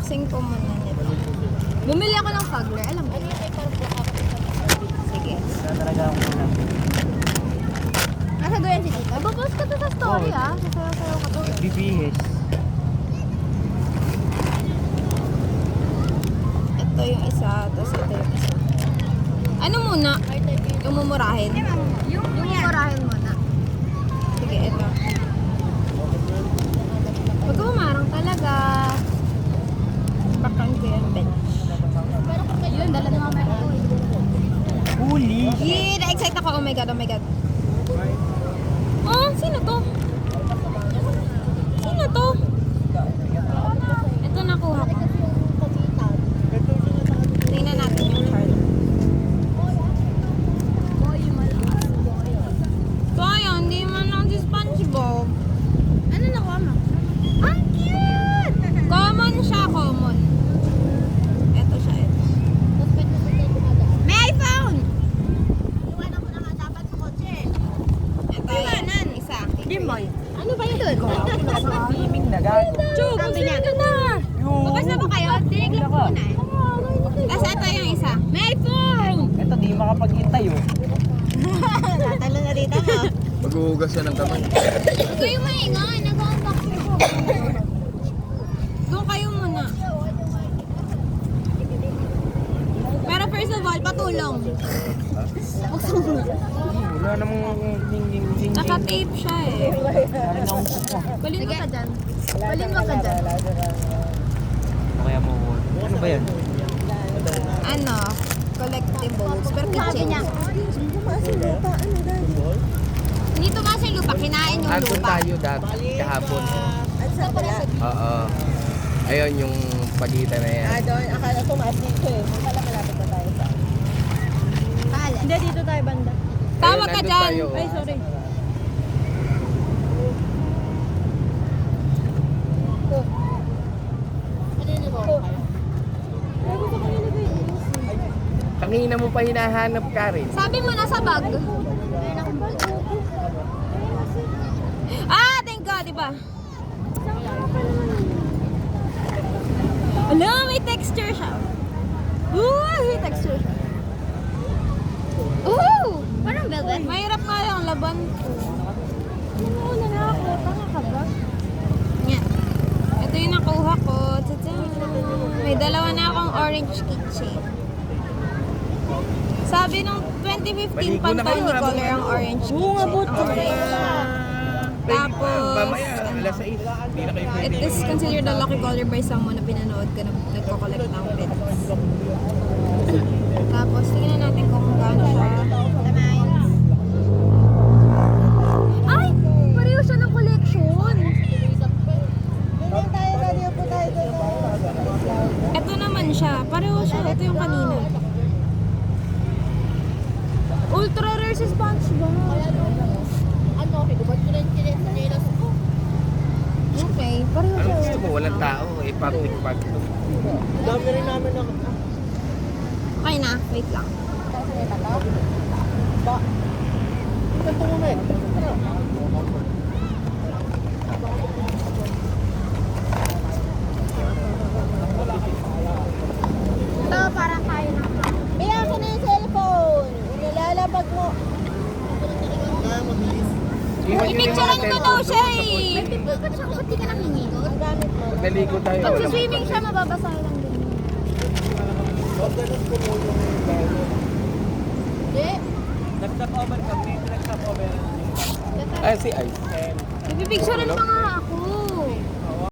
Unboxing ko muna nito. Bumili ako ng Fugler. Alam mo? Sige. Talaga ako muna. Nasa doon si Tita. Bapost ka to sa story Sasayaw-sayaw ka to. BBS. Ito yung isa. Tapos ito yung isa. Ano muna? Yung mumurahin? Yung mumurahin muna. Sige, ito. Huwag ka umarang talaga. Bakang ko yung bench. Yun, dala ni Mama ito. Huli. Yee, na-excite ako. Oh my God, oh my God. Oh, sino to? Sino to? Ito nakuha ko. Tingnan natin yung card. Sayang, hindi man lang si SpongeBob. Ano nakuha mo? Ang cute! Common siya, common. Ito siya, ito. May iPhone! Iwanan mo na nga dapat sa kotse. Ito yan, isa. Gimoy. Ano ba yun? Swimming na gago. Chug, sabi niya. Babas na ba kayo? Dinig lang po na eh. Tapos ito yung isa. May iPhone! Ito, di makapag-itay Natalo na dito mo. Maghuhugas yan ng kamay. Huwag kayo maingay. Nag-unboxing ko. Doon kayo muna. Pero first of all, patulong. Buksan mo. Wala namang ding-ding-ding. Naka-tape siya eh. Parang nausap ko. Balin mo ka dyan. Balin mo ka dyan. Kaya mo, ano ba yan? Ano? Collectibles. Pero kitchen. Hindi tumaas yung lupa. Kinain yung Nandun lupa. tayo dati kahapon. Oo. Ayun yung pagitan na yan. Doon, akala ko mas dito eh. Akala malapit na tayo sa... Pala. Hindi, dito tayo banda. Tawag ka Ayun, dyan. nandun tayo. Ay, sorry. Kanina mo pa hinahanap ka rin. Sabi mo nasa bag. Ah, thank God, diba? Ala, may texture siya. Ooh, may texture siya. Ooh, parang velvet. Mahirap nga yung laban ko. Una na ako. Tanga ka ba? Yan. Ito yung nakuha ko. Tadaan. May dalawa na akong orange keychain. Sabi nung 2015 Maligo na Pantone kayo, color ang orange Oo nga, keychain. but Orange. Tapos, Mamaya, alas 6. Hindi na kayo it pwede. is considered a lucky color by someone na pinanood ko na nagko-collect ng pets. Tapos, tingnan natin kung gaano siya. Ay! Pareho siya ng collection! Ganyan tayo, radio po tayo doon. Ito naman siya. Pareho siya. Ito yung kanina. Ultra rare si SpongeBob. Ano, higubat ko lang sila sa nilas ko. Okay, pareho Ano siya. gusto mo? Walang tao. Public park to. Dami rin namin ako. Okay na, wait lang. Ba? Ito mo men. Ito, parang kaya na. Biya ka na yung cellphone. Nilalabag mo. I-picturean ko daw siya eh. May pimple pa siya. Ba't di ka nangingigo? Ang gamit mo. Naligo tayo. Pag swimming siya, mababasa lang din. Hindi. Nag-stop over kami. Nag-stop over. Ah, si Ice. Ipipicturean pa nga